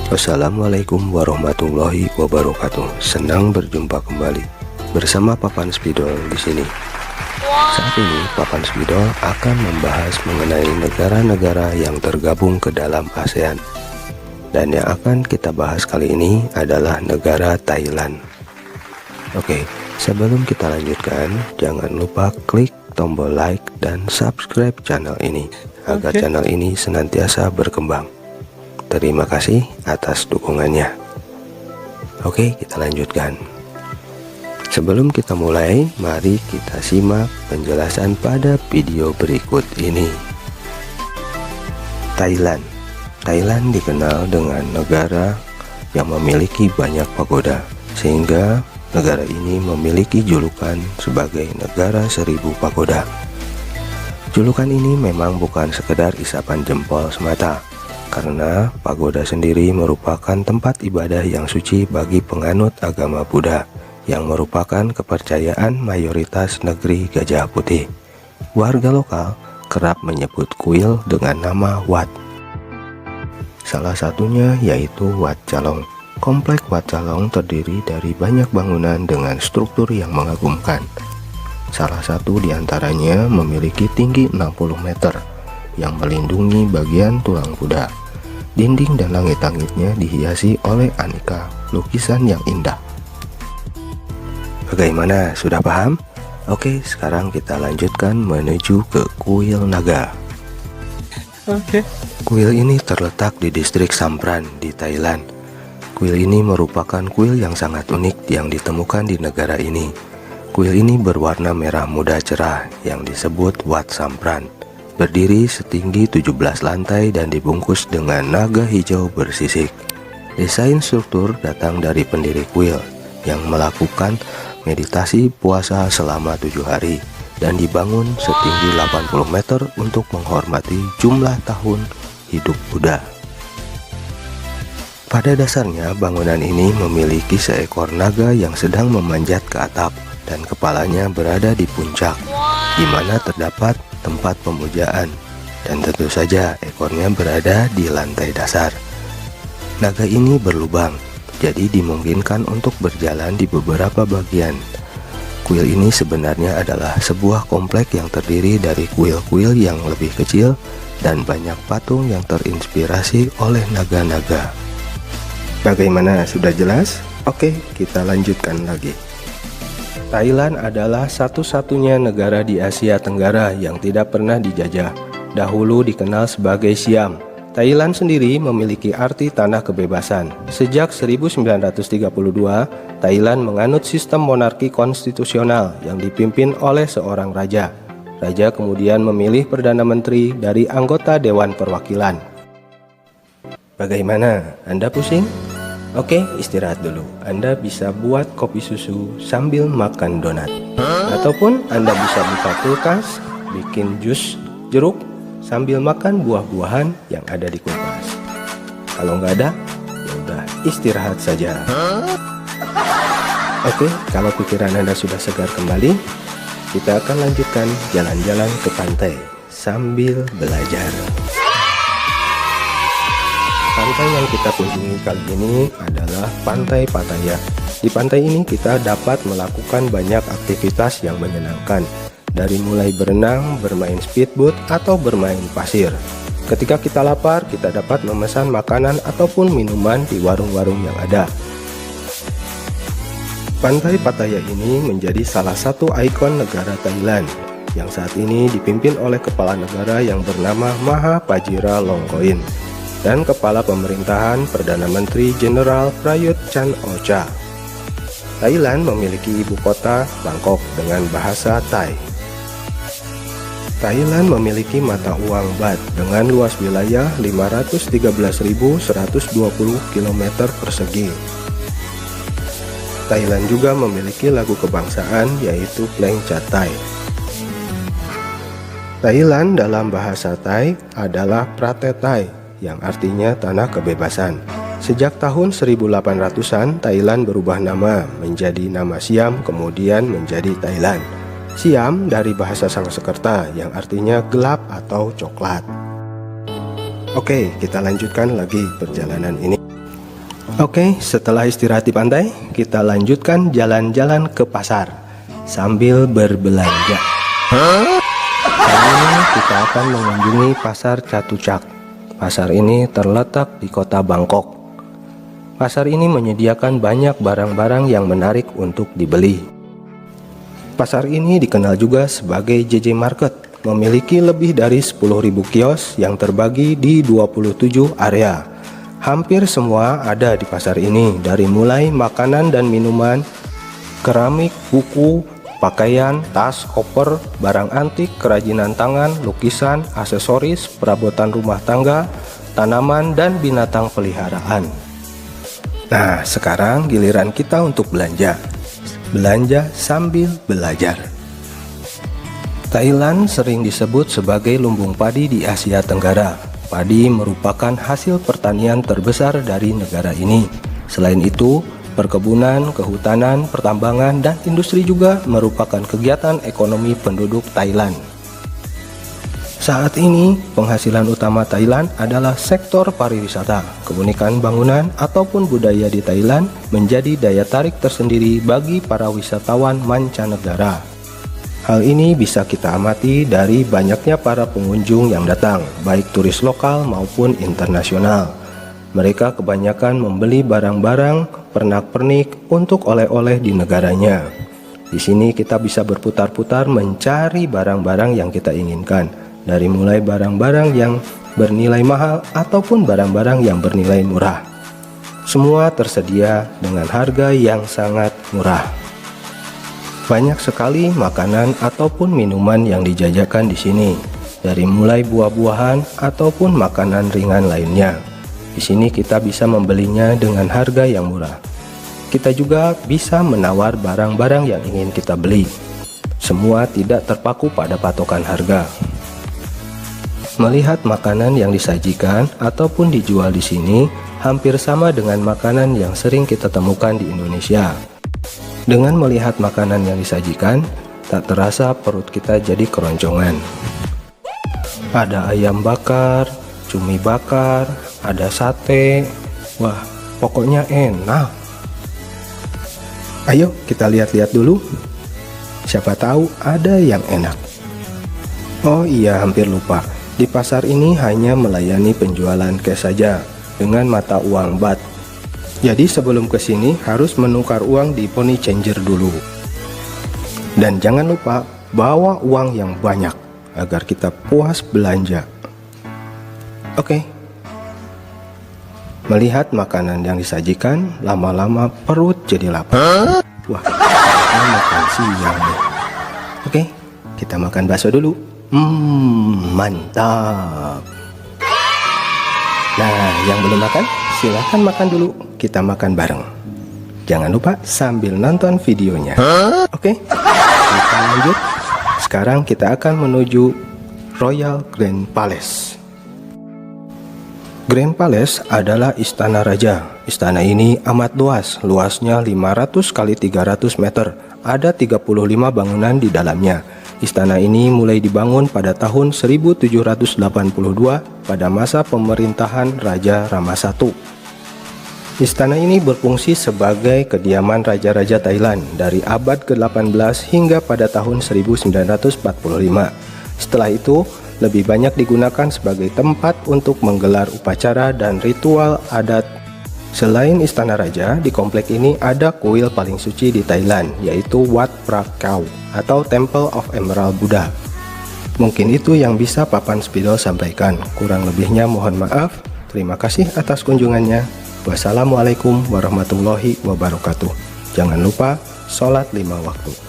Assalamualaikum warahmatullahi wabarakatuh. Senang berjumpa kembali bersama Papan Spidol di sini. Saat ini Papan Spidol akan membahas mengenai negara-negara yang tergabung ke dalam ASEAN. Dan yang akan kita bahas kali ini adalah negara Thailand. Oke, sebelum kita lanjutkan, jangan lupa klik tombol like dan subscribe channel ini agar channel ini senantiasa berkembang. Terima kasih atas dukungannya. Oke, kita lanjutkan. Sebelum kita mulai, mari kita simak penjelasan pada video berikut ini. Thailand. Thailand dikenal dengan negara yang memiliki banyak pagoda, sehingga negara ini memiliki julukan sebagai negara 1000 pagoda. Julukan ini memang bukan sekedar isapan jempol semata, karena pagoda sendiri merupakan tempat ibadah yang suci bagi penganut agama Buddha, yang merupakan kepercayaan mayoritas negeri Gajah Putih. Warga lokal kerap menyebut kuil dengan nama Wat. Salah satunya yaitu Wat Chalong. Komplek Wat Chalong terdiri dari banyak bangunan dengan struktur yang mengagumkan. Salah satu diantaranya memiliki tinggi 60 meter yang melindungi bagian tulang Buddha. Dinding dan langit-langitnya dihiasi oleh aneka lukisan yang indah. Bagaimana, sudah paham? Oke, sekarang kita lanjutkan menuju ke Kuil Naga. Kuil ini terletak di distrik Sampran di Thailand. Kuil ini merupakan kuil yang sangat unik yang ditemukan di negara ini. Kuil ini berwarna merah muda cerah yang disebut Wat Sampran. Berdiri setinggi 17 lantai dan dibungkus dengan naga hijau bersisik. Desain struktur datang dari pendiri kuil yang melakukan meditasi puasa selama 7 hari dan dibangun setinggi 80 meter untuk menghormati jumlah tahun hidup Buddha. Pada dasarnya bangunan ini memiliki seekor naga yang sedang memanjat ke atap dan kepalanya berada di puncak, di mana terdapat tempat pemujaan, dan tentu saja ekornya berada di lantai dasar. Naga ini berlubang, jadi dimungkinkan untuk berjalan di beberapa bagian. Kuil ini sebenarnya adalah sebuah komplek yang terdiri dari kuil-kuil yang lebih kecil dan banyak patung yang terinspirasi oleh naga-naga. Bagaimana, sudah jelas? Oke, kita lanjutkan lagi. Thailand adalah satu-satunya negara di Asia Tenggara yang tidak pernah dijajah. Dahulu dikenal sebagai Siam. Thailand sendiri memiliki arti tanah kebebasan. Sejak 1932, Thailand menganut sistem monarki konstitusional yang dipimpin oleh seorang raja. Raja kemudian memilih Perdana Menteri dari anggota Dewan Perwakilan. Bagaimana? Anda pusing? Oke, istirahat dulu. Anda bisa buat kopi susu sambil makan donat. Ataupun Anda bisa buka kulkas, bikin jus jeruk sambil makan buah-buahan yang ada di kulkas. Kalau nggak ada, ya udah istirahat saja. Oke, kalau pikiran Anda sudah segar kembali, kita akan lanjutkan jalan-jalan ke pantai sambil belajar. Pantai yang kita kunjungi kali ini adalah Pantai Pattaya. Di pantai ini kita dapat melakukan banyak aktivitas yang menyenangkan, dari mulai berenang, bermain speedboat, atau bermain pasir. Ketika kita lapar, kita dapat memesan makanan ataupun minuman di warung-warung yang ada. Pantai Pattaya ini menjadi salah satu ikon negara Thailand yang saat ini dipimpin oleh kepala negara yang bernama Maha Pajira Longkoin dan kepala pemerintahan Perdana Menteri Jenderal Prayut Chan-o-cha. Thailand memiliki ibu kota Bangkok dengan bahasa Thai. Thailand memiliki mata uang baht dengan luas wilayah 513.120 km persegi. Thailand juga memiliki lagu kebangsaan yaitu Pleng Chat Thai. Thailand dalam bahasa Thai adalah Pratet Thai yang artinya tanah kebebasan. Sejak tahun 1800-an, Thailand berubah nama menjadi nama Siam, kemudian menjadi Thailand. Siam dari bahasa Sanskerta yang artinya gelap atau coklat. Oke, kita lanjutkan lagi perjalanan ini. Oke, setelah istirahat di pantai, kita lanjutkan jalan-jalan ke pasar sambil berbelanja. Kali ini kita akan mengunjungi pasar Chatuchak. Pasar ini terletak di kota Bangkok. Pasar ini menyediakan banyak barang-barang yang menarik untuk dibeli. Pasar ini dikenal juga sebagai JJ Market, memiliki lebih dari 10.000 kios yang terbagi di 27 area. Hampir semua ada di pasar ini, dari mulai makanan dan minuman, keramik, buku, pakaian, tas, koper, barang antik, kerajinan tangan, lukisan, aksesoris, perabotan rumah tangga, tanaman, dan binatang peliharaan. Nah, sekarang giliran kita untuk belanja. Belanja sambil belajar. Thailand sering disebut sebagai lumbung padi di Asia Tenggara. Padi merupakan hasil pertanian terbesar dari negara ini. Selain itu, perkebunan, kehutanan, pertambangan, dan industri juga merupakan kegiatan ekonomi penduduk Thailand. Saat ini, penghasilan utama Thailand adalah sektor pariwisata. Keunikan bangunan ataupun budaya di Thailand menjadi daya tarik tersendiri bagi para wisatawan mancanegara. Hal ini bisa kita amati dari banyaknya para pengunjung yang datang, baik turis lokal maupun internasional. Mereka kebanyakan membeli barang-barang pernak-pernik untuk oleh-oleh di negaranya. Di sini kita bisa berputar-putar mencari barang-barang yang kita inginkan, dari mulai barang-barang yang bernilai mahal ataupun barang-barang yang bernilai murah. Semua tersedia dengan harga yang sangat murah. Banyak sekali makanan ataupun minuman yang dijajakan di sini, dari mulai buah-buahan ataupun makanan ringan lainnya. Di sini kita bisa membelinya dengan harga yang murah. Kita juga bisa menawar barang-barang yang ingin kita beli. Semua tidak terpaku pada patokan harga. Melihat makanan yang disajikan ataupun dijual di sini hampir sama dengan makanan yang sering kita temukan di Indonesia. Dengan melihat makanan yang disajikan, tak terasa perut kita jadi keroncongan. Ada ayam bakar, cumi bakar, ada sate. Wah, pokoknya enak. Ayo kita lihat-lihat dulu. Siapa tahu ada yang enak. Oh iya, hampir lupa. Di pasar ini hanya melayani penjualan cash saja dengan mata uang baht. Jadi sebelum ke sini harus menukar uang di money changer dulu. Dan jangan lupa bawa uang yang banyak agar kita puas belanja. Oke. Melihat makanan yang disajikan, lama-lama perut jadi lapar. Wah, kita makan siang nih. Oke, kita makan bakso dulu. Mantap. Nah, yang belum makan, silahkan makan dulu. Kita makan bareng. Jangan lupa sambil nonton videonya. Oke, kita lanjut. Sekarang kita akan menuju Royal Grand Palace. Grand Palace adalah istana raja. Istana ini amat luas, luasnya 500 x 300 meter. Ada 35 bangunan di dalamnya. Istana ini mulai dibangun pada tahun 1782 pada masa pemerintahan Raja Rama I. Istana ini berfungsi sebagai kediaman raja-raja Thailand dari abad ke-18 hingga pada tahun 1945. Setelah itu, lebih banyak digunakan sebagai tempat untuk menggelar upacara dan ritual adat. Selain istana raja, di komplek ini ada kuil paling suci di Thailand, yaitu Wat Phra Kaew atau Temple of Emerald Buddha. Mungkin itu yang bisa Papan Spidol sampaikan. Kurang lebihnya mohon maaf. Terima kasih atas kunjungannya. Wassalamualaikum warahmatullahi wabarakatuh. Jangan lupa sholat 5 waktu.